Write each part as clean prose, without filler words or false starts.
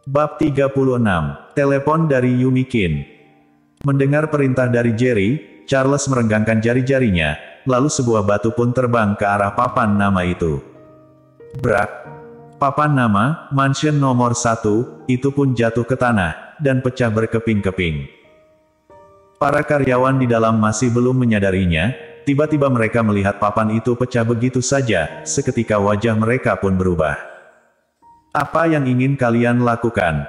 Bab 36. Telepon dari Yumikin. Mendengar perintah dari Jerry, Charles merenggangkan jari-jarinya, lalu sebuah batu pun terbang ke arah papan nama itu. Brak! Papan nama, mansion nomor 1, itu pun jatuh ke tanah, dan pecah berkeping-keping. Para karyawan di dalam masih belum menyadarinya, tiba-tiba mereka melihat papan itu pecah begitu saja, seketika wajah mereka pun berubah. Apa yang ingin kalian lakukan?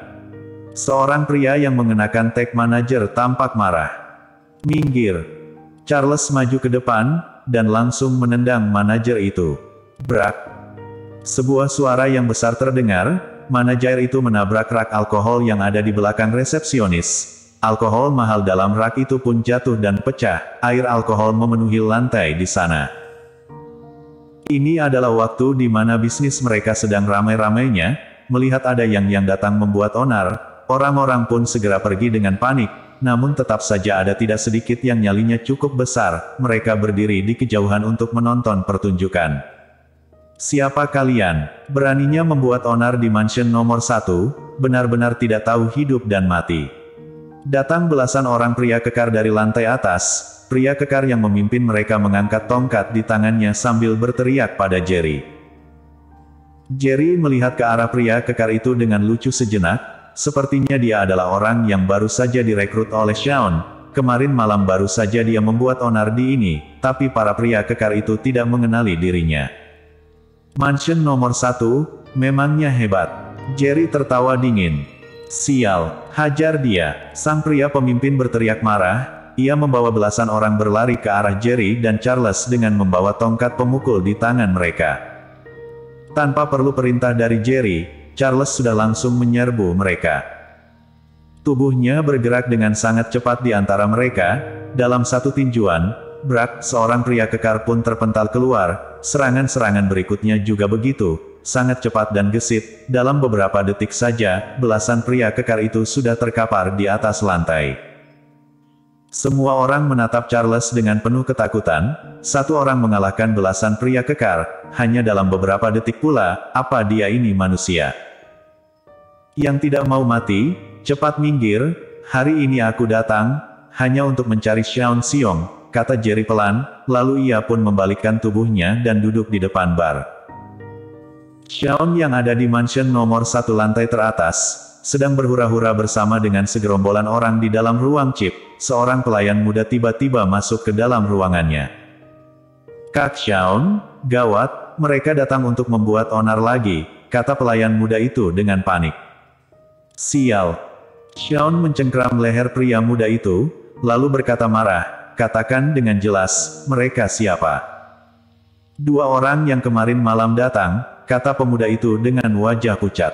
Seorang pria yang mengenakan tag manajer tampak marah. Minggir! Charles maju ke depan, dan langsung menendang manajer itu. Brak! Sebuah suara yang besar terdengar, manajer itu menabrak rak alkohol yang ada di belakang resepsionis. Alkohol mahal dalam rak itu pun jatuh dan pecah, air alkohol memenuhi lantai di sana. Ini adalah waktu di mana bisnis mereka sedang ramai-ramainya, melihat ada yang datang membuat onar, orang-orang pun segera pergi dengan panik, namun tetap saja ada tidak sedikit yang nyalinya cukup besar, mereka berdiri di kejauhan untuk menonton pertunjukan. Siapa kalian? Beraninya membuat onar di mansion nomor 1, benar-benar tidak tahu hidup dan mati. Datang belasan orang pria kekar dari lantai atas. Pria kekar yang memimpin mereka mengangkat tongkat di tangannya sambil berteriak pada Jerry. Jerry melihat ke arah pria kekar itu dengan lucu sejenak, sepertinya dia adalah orang yang baru saja direkrut oleh Shaun. Kemarin malam baru saja dia membuat onar di ini, tapi para pria kekar itu tidak mengenali dirinya. Mansion nomor 1, memangnya hebat. Jerry tertawa dingin. Sial, hajar dia. Sang pria pemimpin berteriak marah. Ia membawa belasan orang berlari ke arah Jerry dan Charles dengan membawa tongkat pemukul di tangan mereka. Tanpa perlu perintah dari Jerry, Charles sudah langsung menyerbu mereka. Tubuhnya bergerak dengan sangat cepat di antara mereka. Dalam satu tinjuan, brak, seorang pria kekar pun terpental keluar. Serangan-serangan berikutnya juga begitu, sangat cepat dan gesit. Dalam beberapa detik saja, belasan pria kekar itu sudah terkapar di atas lantai. Semua orang menatap Charles dengan penuh ketakutan. Satu orang mengalahkan belasan pria kekar, hanya dalam beberapa detik pula. Apa dia ini manusia? Yang tidak mau mati, cepat minggir. Hari ini aku datang, hanya untuk mencari Shaun Xiong, kata Jerry pelan, lalu ia pun membalikkan tubuhnya dan duduk di depan bar. Shaun yang ada di mansion nomor 1 lantai teratas, sedang berhura-hura bersama dengan segerombolan orang di dalam ruang chip. Seorang pelayan muda tiba-tiba masuk ke dalam ruangannya. Kak Shaun, gawat, mereka datang untuk membuat onar lagi, kata pelayan muda itu dengan panik. Sial. Shaun mencengkram leher pria muda itu, lalu berkata marah, katakan dengan jelas, mereka siapa? Dua orang yang kemarin malam datang, kata pemuda itu dengan wajah pucat.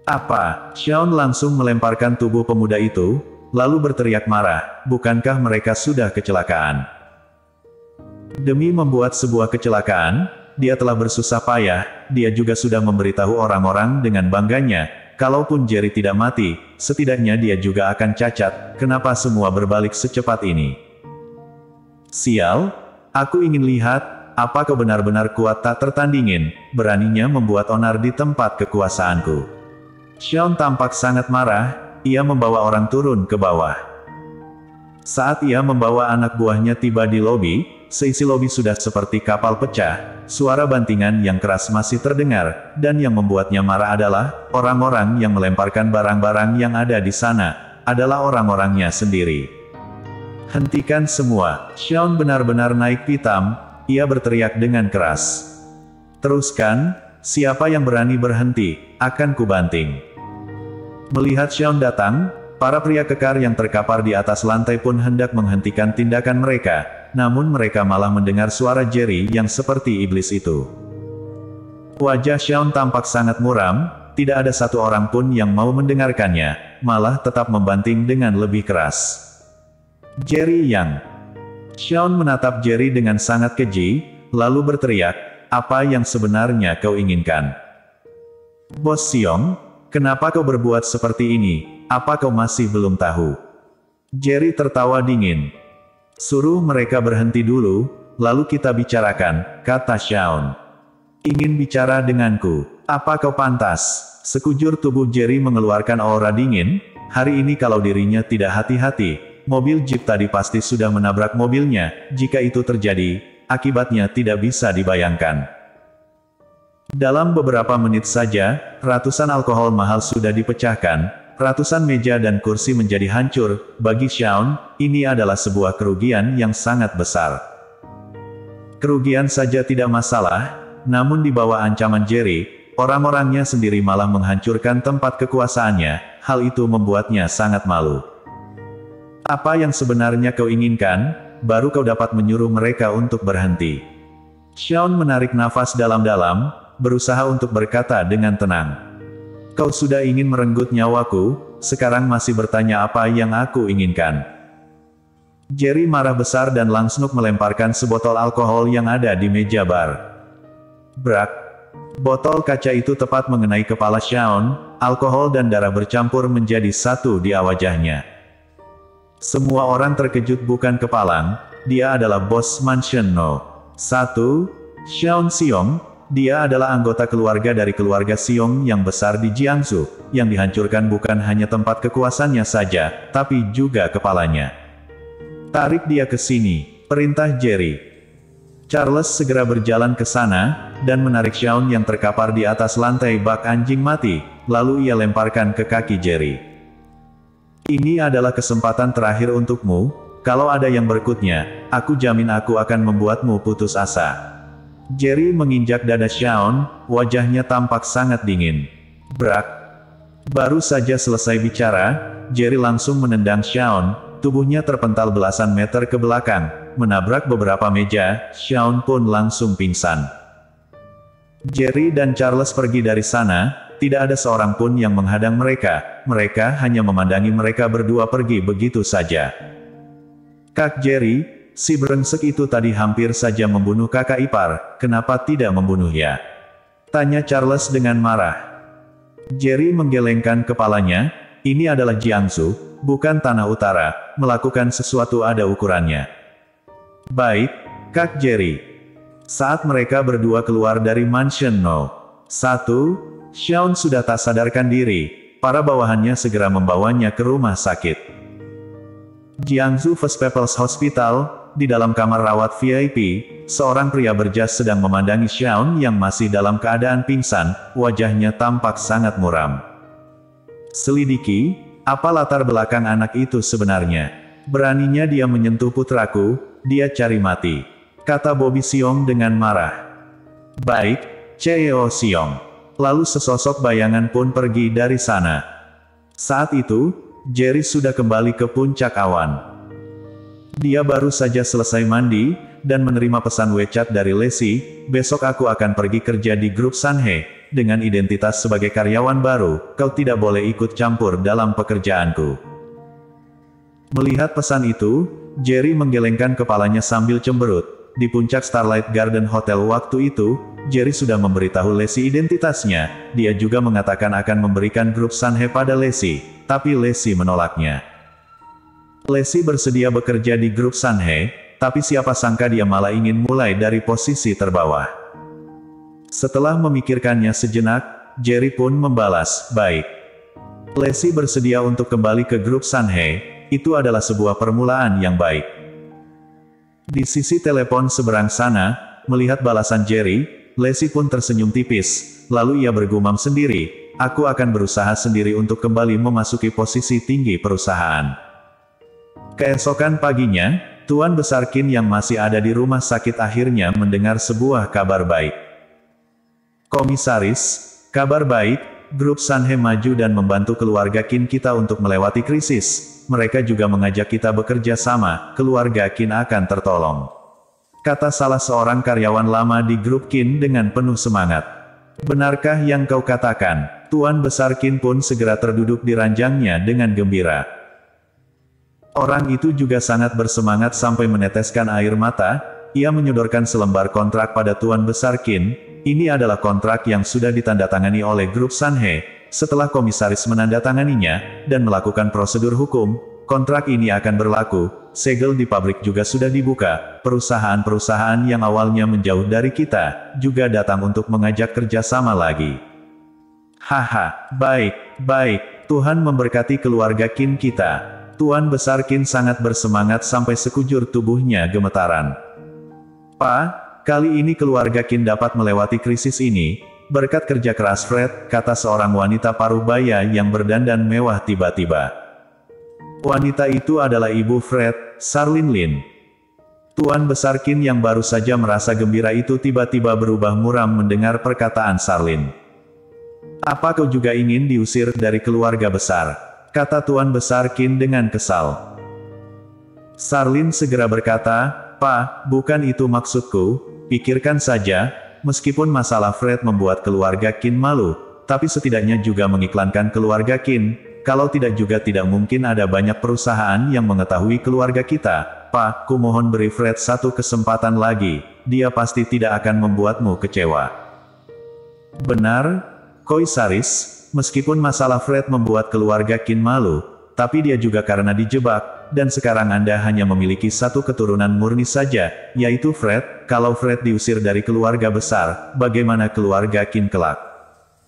Apa? Shaun langsung melemparkan tubuh pemuda itu, lalu berteriak marah, bukankah mereka sudah kecelakaan? Demi membuat sebuah kecelakaan, dia telah bersusah payah, dia juga sudah memberitahu orang-orang dengan bangganya, kalaupun Jerry tidak mati, setidaknya dia juga akan cacat, kenapa semua berbalik secepat ini? Sial, aku ingin lihat, apa kau benar-benar kuat tak tertandingin, beraninya membuat onar di tempat kekuasaanku. Shaun tampak sangat marah. Ia membawa orang turun ke bawah. Saat ia membawa anak buahnya tiba di lobi, seisi lobi sudah seperti kapal pecah, suara bantingan yang keras masih terdengar, dan yang membuatnya marah adalah, orang-orang yang melemparkan barang-barang yang ada di sana, adalah orang-orangnya sendiri. Hentikan semua, Shaun benar-benar naik pitam, ia berteriak dengan keras. Teruskan, siapa yang berani berhenti, akan kubanting. Melihat Shaun datang, para pria kekar yang terkapar di atas lantai pun hendak menghentikan tindakan mereka, namun mereka malah mendengar suara Jerry yang seperti iblis itu. Wajah Shaun tampak sangat muram, tidak ada satu orang pun yang mau mendengarkannya, malah tetap membanting dengan lebih keras. Jerry yang... Shaun menatap Jerry dengan sangat keji, lalu berteriak, apa yang sebenarnya kau inginkan? Bos Xiong, kenapa kau berbuat seperti ini? Apa kau masih belum tahu? Jerry tertawa dingin. Suruh mereka berhenti dulu, lalu kita bicarakan, kata Shaun. Ingin bicara denganku? Apa kau pantas? Sekujur tubuh Jerry mengeluarkan aura dingin. Hari ini kalau dirinya tidak hati-hati, mobil Jeep tadi pasti sudah menabrak mobilnya. Jika itu terjadi, akibatnya tidak bisa dibayangkan. Dalam beberapa menit saja, ratusan alkohol mahal sudah dipecahkan, ratusan meja dan kursi menjadi hancur. Bagi Shaun, ini adalah sebuah kerugian yang sangat besar. Kerugian saja tidak masalah, namun di bawah ancaman Jerry, orang-orangnya sendiri malah menghancurkan tempat kekuasaannya. Hal itu membuatnya sangat malu. Apa yang sebenarnya kau inginkan, baru kau dapat menyuruh mereka untuk berhenti. Shaun menarik nafas dalam-dalam, berusaha untuk berkata dengan tenang. Kau sudah ingin merenggut nyawaku, sekarang masih bertanya apa yang aku inginkan. Jerry marah besar dan langsung melemparkan sebotol alkohol yang ada di meja bar. Brak! Botol kaca itu tepat mengenai kepala Shaun, alkohol dan darah bercampur menjadi satu di wajahnya. Semua orang terkejut bukan kepalang, dia adalah bos Mansion No. 1, Shaun Seong. Dia adalah anggota keluarga dari keluarga Seong yang besar di Jiangsu, yang dihancurkan bukan hanya tempat kekuasaannya saja, tapi juga kepalanya. Tarik dia ke sini, perintah Jerry. Charles segera berjalan ke sana, dan menarik Shaun yang terkapar di atas lantai bak anjing mati, lalu ia lemparkan ke kaki Jerry. Ini adalah kesempatan terakhir untukmu, kalau ada yang berikutnya, aku jamin aku akan membuatmu putus asa. Jerry menginjak dada Shaun, wajahnya tampak sangat dingin. Brak! Baru saja selesai bicara, Jerry langsung menendang Shaun, tubuhnya terpental belasan meter ke belakang, menabrak beberapa meja. Shaun pun langsung pingsan. Jerry dan Charles pergi dari sana, tidak ada seorang pun yang menghadang mereka, mereka hanya memandangi mereka berdua pergi begitu saja. Kak Jerry, si brengsek itu tadi hampir saja membunuh kakak ipar, kenapa tidak membunuhnya? Tanya Charles dengan marah. Jerry menggelengkan kepalanya, ini adalah Jiangsu, bukan tanah utara, melakukan sesuatu ada ukurannya. Baik, Kak Jerry. Saat mereka berdua keluar dari Mansion No. 1, Shaun sudah tak sadarkan diri, para bawahannya segera membawanya ke rumah sakit. Jiangsu First People's Hospital, di dalam kamar rawat VIP, seorang pria berjas sedang memandangi Shaun yang masih dalam keadaan pingsan, wajahnya tampak sangat muram. Selidiki, apa latar belakang anak itu sebenarnya? Beraninya dia menyentuh putraku, dia cari mati. Kata Bobby Seong dengan marah. Baik, CEO Seong. Lalu sesosok bayangan pun pergi dari sana. Saat itu, Jerry sudah kembali ke puncak awan. Dia baru saja selesai mandi, dan menerima pesan WeChat dari Lacey, besok aku akan pergi kerja di grup Sanhe, dengan identitas sebagai karyawan baru, kau tidak boleh ikut campur dalam pekerjaanku. Melihat pesan itu, Jerry menggelengkan kepalanya sambil cemberut. Di puncak Starlight Garden Hotel waktu itu, Jerry sudah memberitahu Lacey identitasnya, dia juga mengatakan akan memberikan grup Sanhe pada Lacey, tapi Lacey menolaknya. Lacey bersedia bekerja di grup Sanhe, tapi siapa sangka dia malah ingin mulai dari posisi terbawah. Setelah memikirkannya sejenak, Jerry pun membalas, baik. Lacey bersedia untuk kembali ke grup Sanhe, itu adalah sebuah permulaan yang baik. Di sisi telepon seberang sana, melihat balasan Jerry, Lacey pun tersenyum tipis, lalu ia bergumam sendiri, aku akan berusaha sendiri untuk kembali memasuki posisi tinggi perusahaan. Keesokan paginya, Tuan Besar Qin yang masih ada di rumah sakit akhirnya mendengar sebuah kabar baik. Komisaris, kabar baik, grup Sanhe maju dan membantu keluarga Qin kita untuk melewati krisis. Mereka juga mengajak kita bekerja sama, keluarga Qin akan tertolong. Kata salah seorang karyawan lama di grup Qin dengan penuh semangat. Benarkah yang kau katakan? Tuan Besar Qin pun segera terduduk di ranjangnya dengan gembira. Orang itu juga sangat bersemangat sampai meneteskan air mata, ia menyodorkan selembar kontrak pada Tuan Besar Qin, ini adalah kontrak yang sudah ditandatangani oleh grup Sanhe. Setelah komisaris menandatanganinya, dan melakukan prosedur hukum, kontrak ini akan berlaku, segel di pabrik juga sudah dibuka, perusahaan-perusahaan yang awalnya menjauh dari kita, juga datang untuk mengajak kerjasama lagi. Haha, baik, baik. Tuhan memberkati keluarga Qin kita. Tuan Besar Qin sangat bersemangat sampai sekujur tubuhnya gemetaran. Pak, kali ini keluarga Qin dapat melewati krisis ini, berkat kerja keras Fred, kata seorang wanita paruh baya yang berdandan mewah tiba-tiba. Wanita itu adalah ibu Fred, Charlene Lin. Tuan Besar Qin yang baru saja merasa gembira itu tiba-tiba berubah muram mendengar perkataan Charlene. Apa kau juga ingin diusir dari keluarga besar? Kata Tuan Besar Qin dengan kesal. Charlene segera berkata, Pak, bukan itu maksudku, pikirkan saja, meskipun masalah Fred membuat keluarga Qin malu, tapi setidaknya juga mengiklankan keluarga Qin, kalau tidak juga tidak mungkin ada banyak perusahaan yang mengetahui keluarga kita. Pak, kumohon beri Fred satu kesempatan lagi, dia pasti tidak akan membuatmu kecewa. Benar, Koisaris. Meskipun masalah Fred membuat keluarga Qin malu, tapi dia juga karena dijebak, dan sekarang Anda hanya memiliki satu keturunan murni saja, yaitu Fred. Kalau Fred diusir dari keluarga besar, bagaimana keluarga Qin kelak?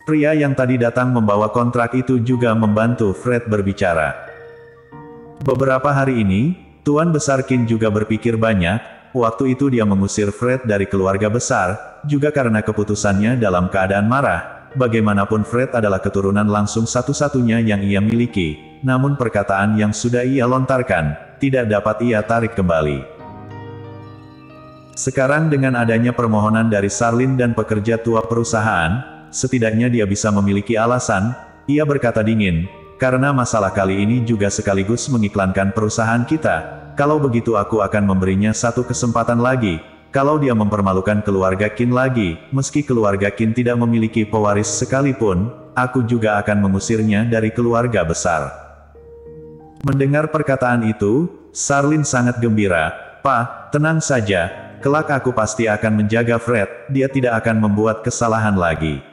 Pria yang tadi datang membawa kontrak itu juga membantu Fred berbicara. Beberapa hari ini, Tuan Besar Qin juga berpikir banyak, waktu itu dia mengusir Fred dari keluarga besar, juga karena keputusannya dalam keadaan marah. Bagaimanapun Fred adalah keturunan langsung satu-satunya yang ia miliki, namun perkataan yang sudah ia lontarkan, tidak dapat ia tarik kembali. Sekarang dengan adanya permohonan dari Charlene dan pekerja tua perusahaan, setidaknya dia bisa memiliki alasan, ia berkata dingin, karena masalah kali ini juga sekaligus mengiklankan perusahaan kita, kalau begitu aku akan memberinya satu kesempatan lagi. Kalau dia mempermalukan keluarga Qin lagi, meski keluarga Qin tidak memiliki pewaris sekalipun, aku juga akan mengusirnya dari keluarga besar. Mendengar perkataan itu, Charlene sangat gembira. Pak, tenang saja, kelak aku pasti akan menjaga Fred, dia tidak akan membuat kesalahan lagi.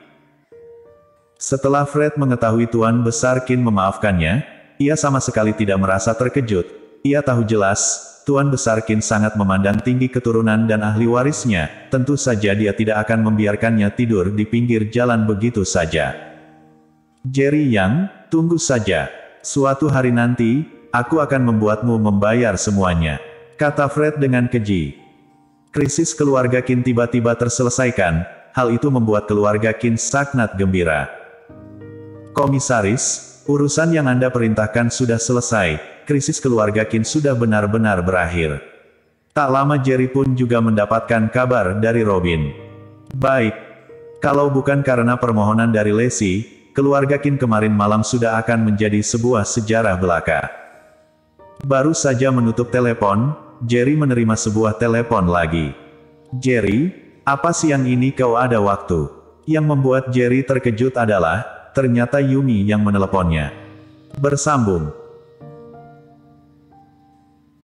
Setelah Fred mengetahui Tuan Besar Qin memaafkannya, ia sama sekali tidak merasa terkejut. Ia tahu jelas, Tuan Besar Qin sangat memandang tinggi keturunan dan ahli warisnya, tentu saja dia tidak akan membiarkannya tidur di pinggir jalan begitu saja. Jerry Yang, tunggu saja. Suatu hari nanti, aku akan membuatmu membayar semuanya, kata Fred dengan keji. Krisis keluarga Qin tiba-tiba terselesaikan, hal itu membuat keluarga Qin sangat gembira. Komisaris, urusan yang Anda perintahkan sudah selesai. Krisis keluarga Qin sudah benar-benar berakhir. Tak lama Jerry pun juga mendapatkan kabar dari Robin. Baik. Kalau bukan karena permohonan dari Lacey, keluarga Qin kemarin malam sudah akan menjadi sebuah sejarah belaka. Baru saja menutup telepon, Jerry menerima sebuah telepon lagi. Jerry, apa siang ini kau ada waktu? Yang membuat Jerry terkejut adalah, ternyata Yumi yang meneleponnya. Bersambung.